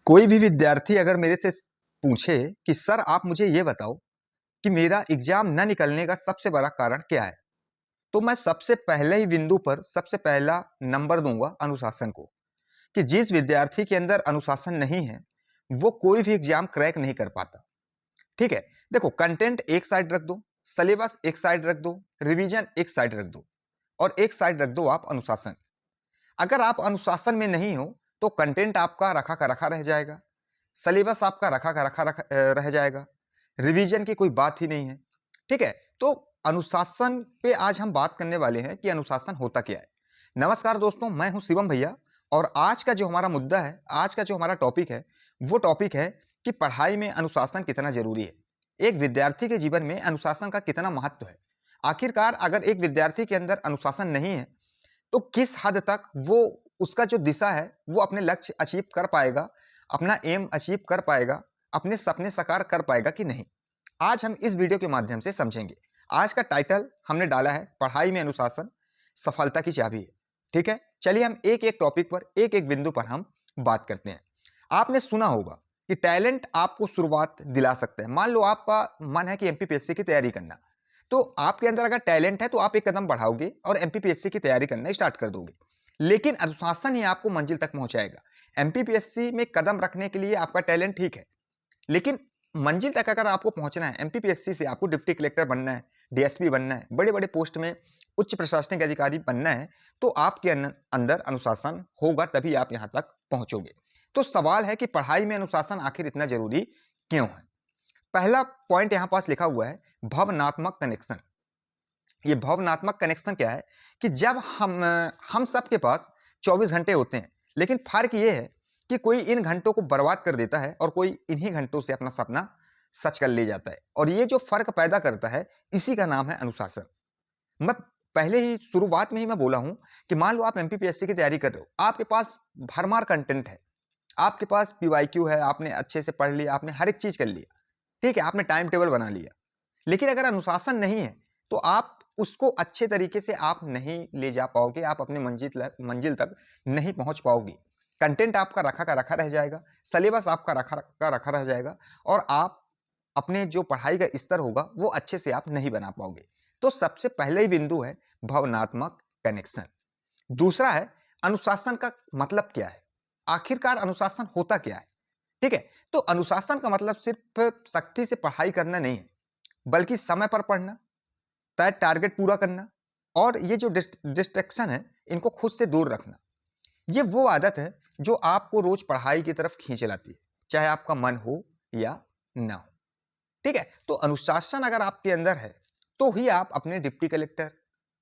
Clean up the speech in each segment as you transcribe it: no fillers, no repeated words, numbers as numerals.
कोई भी विद्यार्थी अगर मेरे से पूछे कि सर आप मुझे ये बताओ कि मेरा एग्जाम न निकलने का सबसे बड़ा कारण क्या है, तो मैं सबसे पहले ही बिंदु पर सबसे पहला नंबर दूंगा अनुशासन को। कि जिस विद्यार्थी के अंदर अनुशासन नहीं है वो कोई भी एग्जाम क्रैक नहीं कर पाता। ठीक है, देखो कंटेंट एक साइड रख दो, सिलेबस एक साइड रख दो, रिवीजन एक साइड रख दो और एक साइड रख दो आप अनुशासन। अगर आप अनुशासन में नहीं हो तो कंटेंट आपका रखा का रखा रह जाएगा, सिलेबस आपका रखा का रह जाएगा, रिवीजन की कोई बात ही नहीं है। ठीक है, तो अनुशासन पे आज हम बात करने वाले हैं कि अनुशासन होता क्या है। नमस्कार दोस्तों, मैं हूं शिवम भैया और आज का जो हमारा मुद्दा है, आज का जो हमारा टॉपिक है वो टॉपिक है कि पढ़ाई में अनुशासन कितना जरूरी है, एक विद्यार्थी के जीवन में अनुशासन का कितना महत्व है। आखिरकार अगर एक विद्यार्थी के अंदर अनुशासन नहीं है तो किस हद तक वो उसका जो दिशा है वो अपने लक्ष्य अचीव कर पाएगा, अपना एम अचीव कर पाएगा, अपने सपने साकार कर पाएगा कि नहीं। आज हम इस वीडियो के माध्यम से समझेंगे। आज का टाइटल हमने डाला है पढ़ाई में अनुशासन सफलता की चाबी है। ठीक है, चलिए हम एक एक टॉपिक पर एक एक बिंदु पर हम बात करते हैं। आपने सुना होगा कि टैलेंट आपको शुरुआत दिला सकता है। मान लो आपका मन है कि एमपीपीएससी की तैयारी करना, तो आपके अंदर अगर टैलेंट है तो आप एक कदम बढ़ाओगे और एमपीपीएससी की तैयारी करना स्टार्ट कर दोगे। लेकिन अनुशासन ही आपको मंजिल तक पहुंचाएगा। एमपीपीएससी में कदम रखने के लिए आपका टैलेंट ठीक है, लेकिन मंजिल तक अगर आपको पहुंचना है, एमपीपीएससी से आपको डिप्टी कलेक्टर बनना है, डीएसपी बनना है, बड़े बड़े पोस्ट में उच्च प्रशासनिक अधिकारी बनना है, तो आपके अंदर अनुशासन होगा, तभी आप यहां तक पहुंचोगे। तो सवाल है कि पढ़ाई में अनुशासन आखिर इतना जरूरी क्यों है। पहला पॉइंट यहां पास लिखा हुआ है भावनात्मक कनेक्शन। ये भावनात्मक कनेक्शन क्या है कि जब हम सबके पास 24 घंटे होते हैं, लेकिन फर्क ये है कि कोई इन घंटों को बर्बाद कर देता है और कोई इन्हीं घंटों से अपना सपना सच कर ले जाता है। और ये जो फर्क पैदा करता है इसी का नाम है अनुशासन। मैं पहले ही शुरुआत में ही मैं बोला हूं कि मान लो आप एमपीपीएससी की तैयारी कर रहे हो, आपके पास भरमार कंटेंट है, आपके पास पीवाईक्यू है, आपने अच्छे से पढ़ लिया, आपने हर एक चीज कर लिया, ठीक है, आपने टाइम टेबल बना लिया, लेकिन अगर अनुशासन नहीं है तो आप उसको अच्छे तरीके से आप नहीं ले जा पाओगे, आप अपने मंजिल तक नहीं पहुंच पाओगे। कंटेंट आपका रखा का रखा रह जाएगा, सिलेबस आपका रखा का रखा रह जाएगा और आप अपने जो पढ़ाई का स्तर होगा वो अच्छे से आप नहीं बना पाओगे। तो सबसे पहले ही बिंदु है भावनात्मक कनेक्शन। दूसरा है अनुशासन का मतलब क्या है, आखिरकार अनुशासन होता क्या है। ठीक है, तो अनुशासन का मतलब सिर्फ सख्ती से पढ़ाई करना नहीं है, बल्कि समय पर पढ़ना, तय टारगेट पूरा करना और ये जो डिस्ट्रैक्शन है इनको खुद से दूर रखना। ये वो आदत है जो आपको रोज पढ़ाई की तरफ खींच लाती है, चाहे आपका मन हो या ना हो। ठीक है, तो अनुशासन अगर आपके अंदर है तो ही आप अपने डिप्टी कलेक्टर,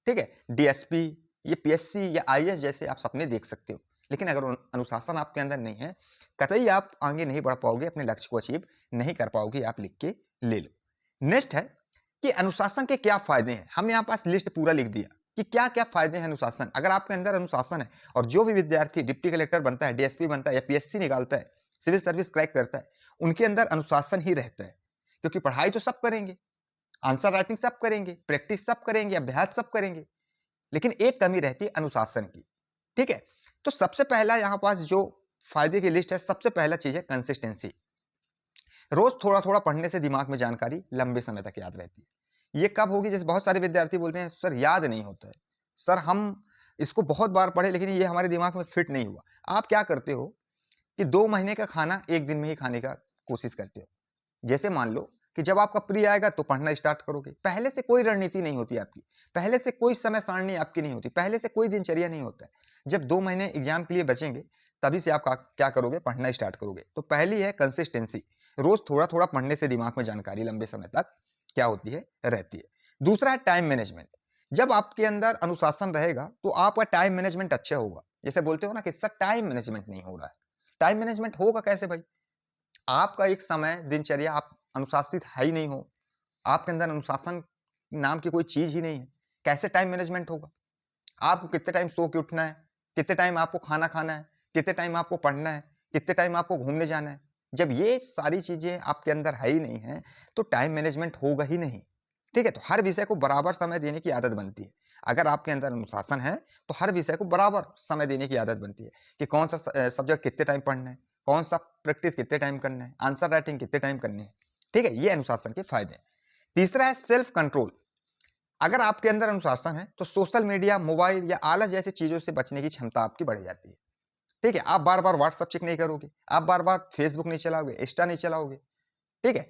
ठीक है, डीएसपी, ये पीएससी या आईएएस जैसे आप सपने देख सकते हो। लेकिन अगर अनुशासन आपके अंदर नहीं है, कतई आप आगे नहीं बढ़ पाओगे, अपने लक्ष्य को अचीव नहीं कर पाओगे। आप लिख के ले लो। नेक्स्ट है कि अनुशासन के क्या फायदे हैं। हमने यहाँ पास लिस्ट पूरा लिख दिया कि क्या क्या फायदे हैं अनुशासन। अगर आपके अंदर अनुशासन है और जो भी विद्यार्थी डिप्टी कलेक्टर बनता है, डीएसपी बनता है या पीएससी निकालता है, सिविल सर्विस क्रैक करता है, उनके अंदर अनुशासन ही रहता है। क्योंकि पढ़ाई तो सब करेंगे, आंसर राइटिंग सब करेंगे, प्रैक्टिस सब करेंगे, अभ्यास सब करेंगे, लेकिन एक कमी रहती है अनुशासन की। ठीक है, तो सबसे पहला यहाँ पास जो फायदे की लिस्ट है, सबसे पहला चीज है कंसिस्टेंसी। रोज थोड़ा थोड़ा पढ़ने से दिमाग में जानकारी लंबे समय तक याद रहती है। ये कब होगी, जैसे बहुत सारे विद्यार्थी बोलते हैं सर याद नहीं होता है, सर हम इसको बहुत बार पढ़े लेकिन ये हमारे दिमाग में फिट नहीं हुआ। आप क्या करते हो कि 2 महीने का खाना एक दिन में ही खाने का कोशिश करते हो। जैसे मान लो कि जब आपका प्री आएगा तो पढ़ना स्टार्ट करोगे, पहले से कोई रणनीति नहीं होती आपकी, पहले से कोई समय सारणी आपकी नहीं होती, पहले से कोई दिनचर्या नहीं होता है। जब 2 महीने एग्जाम के लिए बचेंगे तभी से आप क्या करोगे, पढ़ना स्टार्ट करोगे। तो पहली है कंसिस्टेंसी, रोज थोड़ा थोड़ा पढ़ने से दिमाग में जानकारी लंबे समय तक क्या होती है, रहती है। दूसरा है टाइम मैनेजमेंट। जब आपके अंदर अनुशासन रहेगा तो आपका टाइम मैनेजमेंट अच्छा होगा। जैसे बोलते हो ना कि सर टाइम मैनेजमेंट नहीं हो रहा है, टाइम मैनेजमेंट होगा कैसे भाई, आपका एक समय दिनचर्या, आप अनुशासित है ही नहीं हो, आपके अंदर अनुशासन नाम की कोई चीज ही नहीं है, कैसे टाइम मैनेजमेंट होगा। आपको कितने टाइम सो के उठना है, कितने टाइम आपको खाना खाना है, कितने टाइम आपको पढ़ना है, कितने टाइम आपको घूमने जाना है। जब ये सारी चीजें आपके अंदर है ही नहीं है तो टाइम मैनेजमेंट होगा ही नहीं। ठीक है, तो हर विषय को बराबर समय देने की आदत बनती है। अगर आपके अंदर अनुशासन है तो हर विषय को बराबर समय देने की आदत बनती है कि कौन सा सब्जेक्ट कितने टाइम पढ़ना है, कौन सा प्रैक्टिस कितने टाइम करना है, आंसर राइटिंग कितने टाइम करनी है। ठीक है, ये अनुशासन के फायदे। तीसरा है सेल्फ कंट्रोल। अगर आपके अंदर अनुशासन है तो सोशल मीडिया, मोबाइल या आलस जैसी चीजों से बचने की क्षमता आपकी बढ़ जाती है। ठीक है, आप बार बार व्हाट्सएप चेक नहीं करोगे, आप बार बार फेसबुक नहीं चलाओगे, इंस्टा नहीं चलाओगे। ठीक है,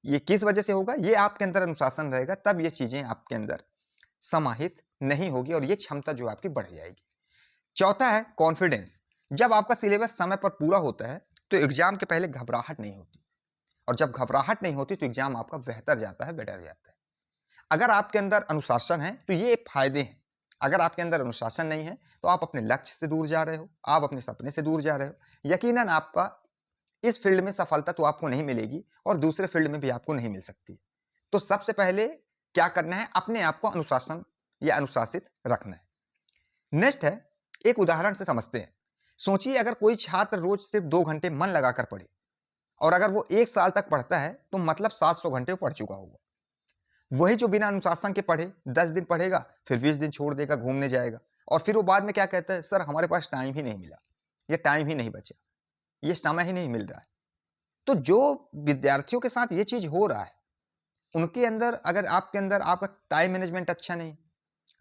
ये किस वजह से होगा, ये आपके अंदर अनुशासन रहेगा, तब ये चीजें आपके अंदर समाहित नहीं होगी और ये क्षमता जो आपकी बढ़ जाएगी। चौथा है कॉन्फिडेंस। जब आपका सिलेबस समय पर पूरा होता है तो एग्जाम के पहले घबराहट नहीं होती, और जब घबराहट नहीं होती तो एग्जाम आपका बेहतर जाता है, बेटर जाता है। अगर आपके अंदर अनुशासन है तो ये फायदे हैं। अगर आपके अंदर अनुशासन नहीं है तो आप अपने लक्ष्य से दूर जा रहे हो, आप अपने सपने से दूर जा रहे हो। यकीनन आपका इस फील्ड में सफलता तो आपको नहीं मिलेगी और दूसरे फील्ड में भी आपको नहीं मिल सकती। तो सबसे पहले क्या करना है, अपने आप को अनुशासन या अनुशासित रखना है। नेक्स्ट है, एक उदाहरण से समझते हैं। सोचिए अगर कोई छात्र रोज सिर्फ 2 घंटे मन लगाकर पढ़े और अगर वो 1 साल तक पढ़ता है तो मतलब 700 घंटे पढ़ चुका होगा। वही जो बिना अनुशासन के पढ़े 10 दिन पढ़ेगा, फिर 20 दिन छोड़ देगा, घूमने जाएगा, और फिर वो बाद में क्या कहता है, सर हमारे पास टाइम ही नहीं मिला, ये टाइम ही नहीं बचा, ये समय ही नहीं मिल रहा है। तो जो विद्यार्थियों के साथ ये चीज हो रहा है, उनके अंदर अगर आपके अंदर आपका टाइम मैनेजमेंट अच्छा नहीं,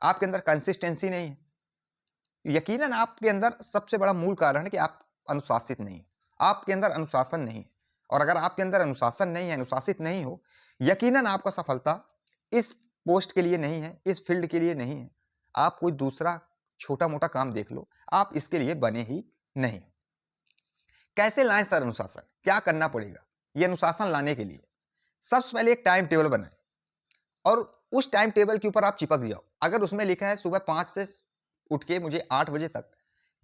आपके अंदर कंसिस्टेंसी नहीं है, यकीनन आपके अंदर सबसे बड़ा मूल कारण है कि आप अनुशासित नहीं है, आपके अंदर अनुशासन नहीं है। और अगर आपके अंदर अनुशासन नहीं है, अनुशासित नहीं हो, यकीनन आपका सफलता इस पोस्ट के लिए नहीं है, इस फील्ड के लिए नहीं है। आप कोई दूसरा छोटा मोटा काम देख लो, आप इसके लिए बने ही नहीं। कैसे लाएं सर अनुशासन, क्या करना पड़ेगा ये अनुशासन लाने के लिए? सबसे पहले एक टाइम टेबल बनाएं और उस टाइम टेबल के ऊपर आप चिपक जाओ। अगर उसमें लिखा है सुबह 5 से उठ के मुझे 8 बजे तक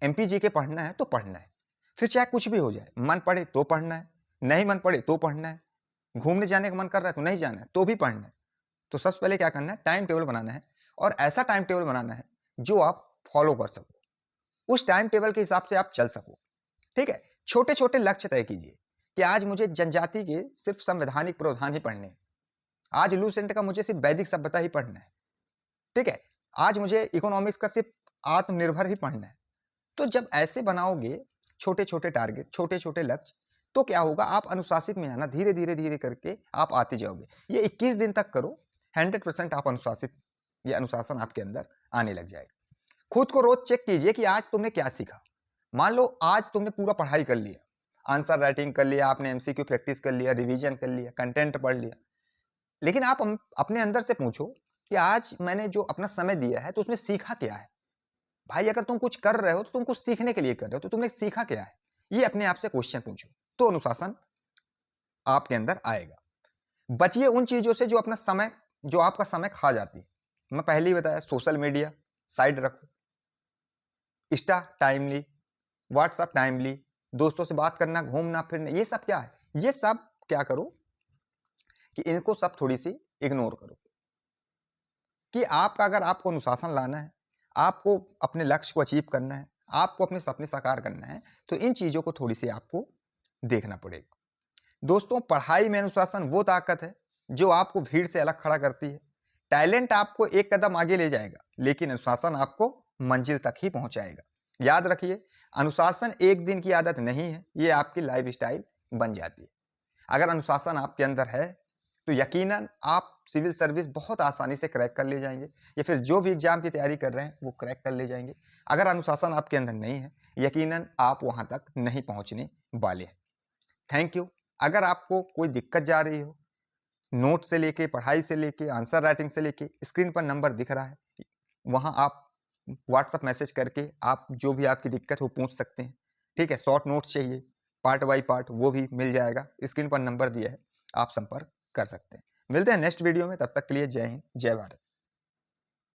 एमपीजी के पढ़ना है तो पढ़ना है, फिर चाहे कुछ भी हो जाए, मन पड़े तो पढ़ना है, नहीं मन पड़े तो पढ़ना है, घूमने जाने का मन कर रहा है तो नहीं जाना है तो भी पढ़ना है। तो सबसे पहले क्या करना है, टाइम टेबल बनाना है, और ऐसा टाइम टेबल बनाना है जो आप फॉलो कर सको, उस टाइम टेबल के हिसाब से आप चल सको। ठीक है, छोटे छोटे लक्ष्य तय कीजिए कि आज मुझे जनजाति के सिर्फ संवैधानिक प्रावधान ही पढ़ने हैं, आज लूसेंट का मुझे सिर्फ वैदिक सभ्यता ही पढ़ना है। ठीक है, आज मुझे इकोनॉमिक्स का सिर्फ आत्मनिर्भर ही पढ़ना है। तो जब ऐसे बनाओगे छोटे छोटे टारगेट, छोटे छोटे लक्ष्य, तो क्या होगा, आप अनुशासित में आना धीरे धीरे धीरे करके आप आते जाओगे। ये 21 दिन तक करो, 100% आप अनुशासित या अनुशासन आपके अंदर आने लग जाएगा। खुद को रोज चेक कीजिए कि आज तुमने क्या सीखा। मान लो आज तुमने पूरा पढ़ाई कर लिया, आंसर राइटिंग कर लिया, आपने एमसीक्यू प्रैक्टिस कर लिया, रिवीजन कर लिया, कंटेंट पढ़ लिया, लेकिन आप अपने अंदर से पूछो कि आज मैंने जो अपना समय दिया है तो उसमें सीखा क्या है। भाई अगर तुम कुछ कर रहे हो तो तुम कुछ सीखने के लिए कर रहे हो, तो तुमने सीखा क्या है, ये अपने आप से क्वेश्चन पूछो, तो अनुशासन आपके अंदर आएगा। बचिए उन चीजों से जो अपना समय, जो आपका समय खा जाती है। मैं पहले ही बताया, सोशल मीडिया साइड रखो, इंस्टा टाइमली, व्हाट्सएप टाइमली, दोस्तों से बात करना, घूमना फिरना, ये सब क्या है, ये सब क्या करो कि इनको सब थोड़ी सी इग्नोर करो। कि आपका अगर आपको अनुशासन लाना है, आपको अपने लक्ष्य को अचीव करना है, आपको अपने सपने साकार करना है, तो इन चीजों को थोड़ी सी आपको देखना पड़ेगा। दोस्तों, पढ़ाई में अनुशासन वो ताकत है जो आपको भीड़ से अलग खड़ा करती है। टैलेंट आपको एक कदम आगे ले जाएगा, लेकिन अनुशासन आपको मंजिल तक ही पहुंचाएगा। याद रखिए, अनुशासन एक दिन की आदत नहीं है, ये आपकी लाइफ स्टाइल बन जाती है। अगर अनुशासन आपके अंदर है तो यकीनन आप सिविल सर्विस बहुत आसानी से क्रैक कर ले जाएंगे, या फिर जो भी एग्जाम की तैयारी कर रहे हैं वो क्रैक कर ले जाएंगे। अगर अनुशासन आपके अंदर नहीं है, यकीनन आप वहां तक नहीं पहुंचने वाले हैं। Thank you. अगर आपको कोई दिक्कत जा रही हो, नोट से लेके, पढ़ाई से लेके, आंसर राइटिंग से लेके, स्क्रीन पर नंबर दिख रहा है, वहां आप व्हाट्सएप मैसेज करके आप जो भी आपकी दिक्कत हो पूछ सकते हैं। ठीक है, शॉर्ट नोट्स चाहिए पार्ट बाय पार्ट, वो भी मिल जाएगा, स्क्रीन पर नंबर दिया है, आप संपर्क कर सकते हैं। मिलते हैं नेक्स्ट वीडियो में, तब तक के लिए जय हिंद, जय भारत।